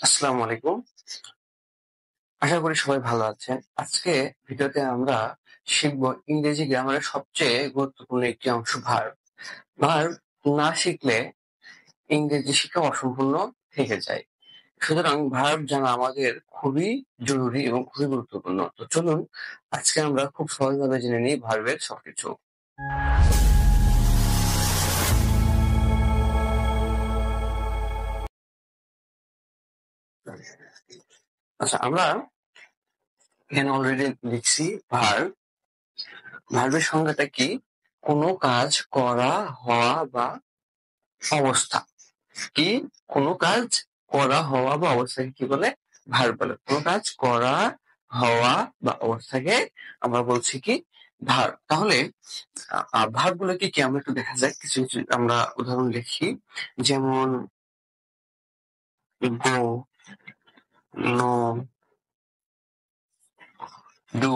আসসালামু আলাইকুম। আশা করি সবাই ভালো আছেন। আজকে ভিডিওতে আমরা শিখব ইংরেজি গ্রামারের সবচেয়ে গুরুত্বপূর্ণ একটি অংশ ভার্ব। ভার্ব না শিখলে ইংরেজি শিক্ষা অসম্পূর্ণ থেকে যায়। সুতরাং ভার্ব জানা আমাদের খুবই জরুরি এবং খুবই গুরুত্বপূর্ণ। তো চলুন আজকে আমরা খুব সহজভাবে জেনে নিই ভার্বের সবকিছু। আচ্ছা, আমরা এখানে অলরেডি লিখছি ভার্ব। ভার্বের সংজ্ঞাটা কি? কোনো কাজ করা, হওয়া বা অবস্থা। কি? কোনো কাজ করা, হওয়া বা অবস্থাকে কি বলে? ভার্ব বলে। কোনো কাজ করা, হওয়া বা অবস্থাকে আমরা বলছি কি? ভার্ব। তাহলে ভার্ব গুলো কি কি আমরা একটু দেখা যাক। কিছু কিছু আমরা উদাহরণ লিখি। যেমন go, know, do,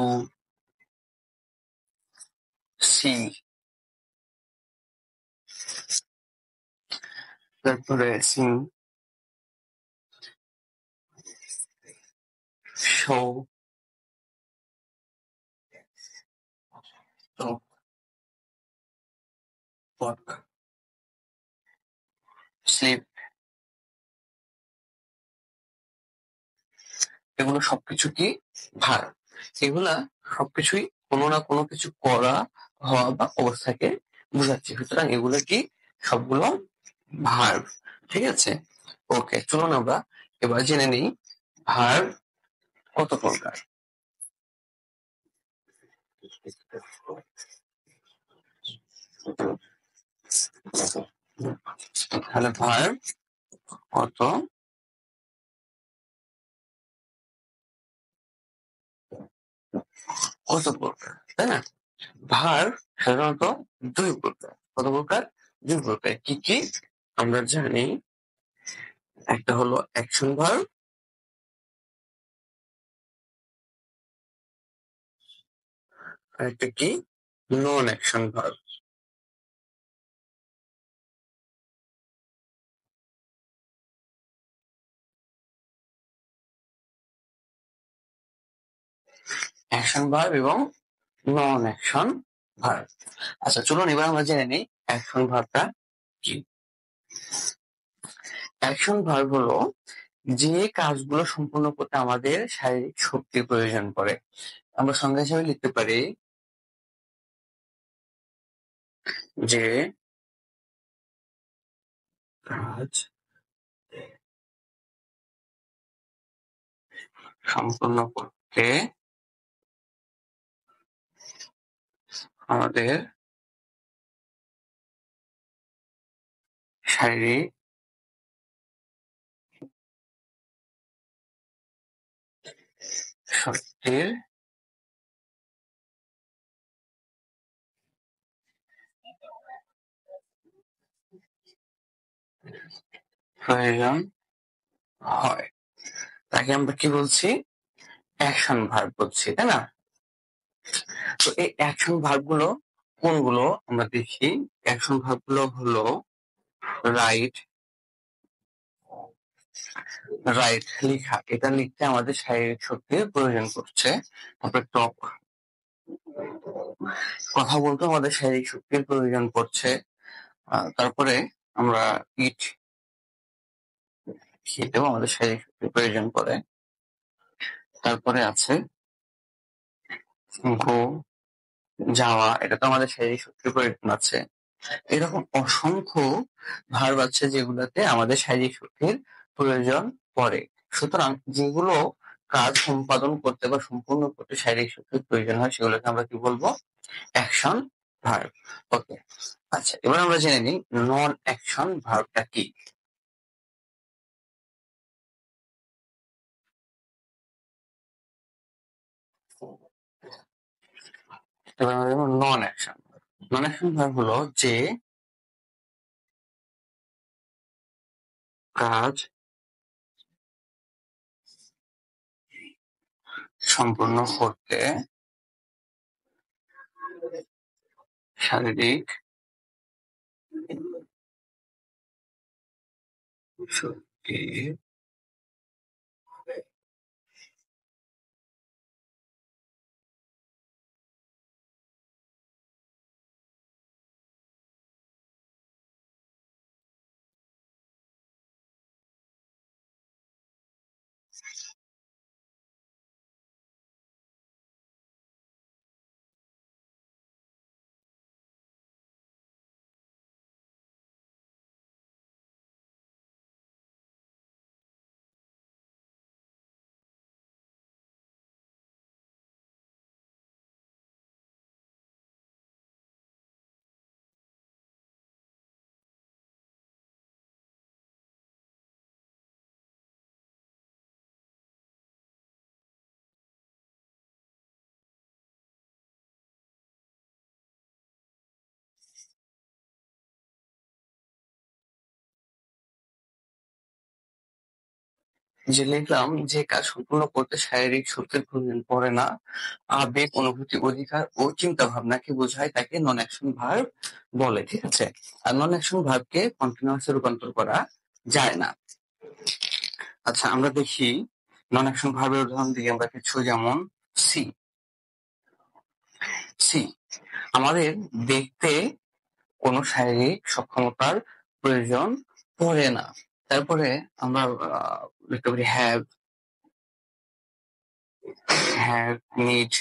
see, তারপরে sing, show, talk, walk, sleep, এগুলো সবকিছু কি? ভার্ব। এগুলা সবকিছুই কোনো না কোনো কিছু করা, হওয়া বা অবস্থাকে বোঝাচ্ছে। সুতরাং এগুলো কি? সবগুলো ভার্ব। ঠিক আছে? ওকে, চলুন আমরা এবার জেনে নিই ভার্ব কত প্রকার। তাহলে ভার্ব কত কত প্রকার, তাই না? ভার্ব সাধারণত দুই প্রকার। কত প্রকার? দুই প্রকার। কি কি আমরা জানি? একটা হলো অ্যাকশন ভার্ব, আর একটা কি? নন অ্যাকশন ভার্ব। অ্যাকশন ভার্ব এবং নন অ্যাকশন ভার্ব। আচ্ছা, চলুন এবার আমরা জেনে নিই অ্যাকশন ভার্বটা কি। অ্যাকশন ভার্ব হলো যে কাজগুলো সম্পূর্ণ করতে আমাদের শারীরিক শক্তির প্রয়োজন পড়ে। আমরা সংজ্ঞা হিসেবে লিখতে পারি যে কাজ সম্পূর্ণ করতে আমাদের শারীরিক শক্তির প্রয়োজন হয়। তাকে আমরা কি বলছি? অ্যাকশন ভার্ব বলছি, তাই না? তো এই অ্যাকশন ভার্ব গুলো কোনগুলো আমরা দেখি। অ্যাকশন ভার্ব গুলো হলো রাইট, রাইট লেখা, এটা লিখতে আমাদের শারীরিক শক্তির প্রয়োজন পড়ছে। তারপরে টক, কথা বলতে আমাদের শারীরিক শক্তির প্রয়োজন পড়ছে। তারপরে আমরা ইট, খেতেও আমাদের শারীরিক শক্তির প্রয়োজন পড়ে। তারপরে আছে গো, যাওয়া, এটা তো আমাদের শারীরিক শক্তির প্রয়োজন আছে। এরকম অসংখ্য ভার্ব আছে যেগুলোতে আমাদের শারীরিক শক্তির প্রয়োজন পড়ে। সুতরাং যেগুলো কাজ সম্পাদন করতে বা সম্পূর্ণ করতে শারীরিক শক্তির প্রয়োজন হয় সেগুলোকে আমরা কি বলবো? Action verb. ওকে, আচ্ছা, এবার আমরা জেনে নিই নন অ্যাকশন ভার্বটা কি। এবার আমরা দেখবো নন অ্যাকশন। নন অ্যাকশন ভার্ব হলো যে কাজ সম্পূর্ণ করতে শারীরিক শক্তির যে লিখলাম যে কাজ সম্পূর্ণ করতে শারীরিক শক্তির প্রয়োজন পড়ে না, আবেগ, অনুভূতি, অধিকার ও চিন্তা ভাবনাকে বোঝায়, তাকে নন অ্যাকশন ভার্ব বলে। ঠিক আছে, আর নন অ্যাকশন ভার্বকে কন্টিনিউয়াসে রূপান্তর করা যায় না। আচ্ছা, আমরা দেখি নন অ্যাকশন ভার্বের উদাহরণ দিয়ে আমরা কিছু, যেমন সি। সি, আমাদের দেখতে কোনো শারীরিক সক্ষমতার প্রয়োজন পড়ে না। তারপরে আমরা লিখতে পারি হ্যাভ, নিড,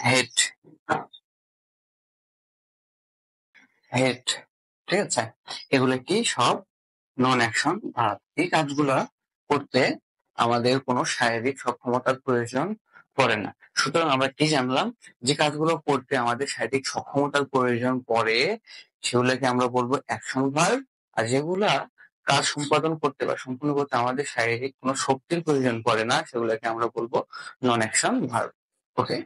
হেট, ঠিক আছে, এগুলো কি সব নন অ্যাকশন ভার্ব। এই কাজগুলা করতে আমাদের কোনো শারীরিক সক্ষমতার প্রয়োজন পড়ে না। সুতরাং আমরা কি জানলাম, যে কাজগুলো করতে আমাদের শারীরিক সক্ষমতার প্রয়োজন পড়ে সেগুলোকে আমরা বলবো অ্যাকশন ভার্ব, আর যেগুলা কাজ সম্পাদন করতে বা সম্পূর্ণ করতে আমাদের শারীরিক কোনো শক্তির প্রয়োজন পড়ে না সেগুলোকে আমরা বলবো নন অ্যাকশন ভার্ব। ওকে,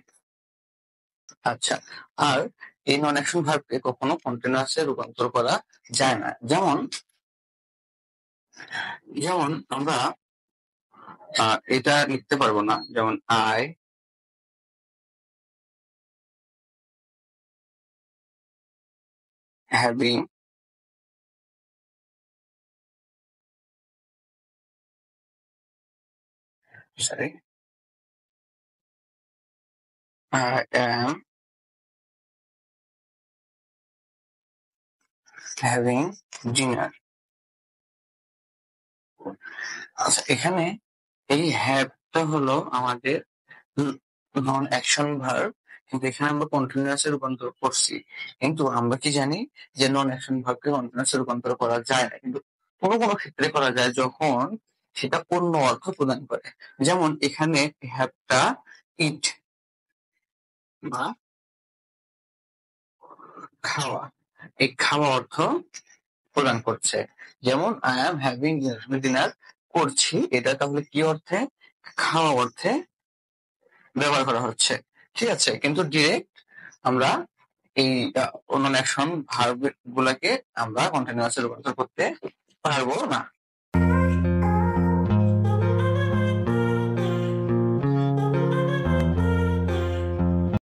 আচ্ছা, আর এই নন অ্যাকশন ভার্বকে কখনো কন্টিনিউয়াসে রূপান্তর করা যায় না। যেমন আমরা এটা লিখতে পারবো না, যেমন I having I am having dinner. আচ্ছা, এখানে এই হ্যাভটা হলো আমাদের নন অ্যাকশন ভার্ব, কিন্তু এখানে আমরা কন্টিনিউয়াসে রূপান্তর করছি। কিন্তু আমরা কি জানি যে নন অ্যাকশন ভার্বকে কন্টিনিউয়াসে রূপান্তর করা যায় না, কিন্তু কোনো কোনো ক্ষেত্রে করা যায় যখন সেটা পূর্ণ অর্থ প্রদান করে। যেমন এখানে হ্যাভটা ইট বা খাওয়া, এই খাওয়া অর্থ প্রদান করছে। যেমন আই এম হ্যাভিং ডিনার, করছি, এটা তাহলে কি অর্থে? খাওয়া অর্থে ব্যবহার করা হচ্ছে। ঠিক আছে, কিন্তু ডিরেক্ট আমরা এই নন অ্যাকশন ভার্ব গুলাকে আমরা কন্টিনিউয়াসে রূপান্তর করতে পারবো না।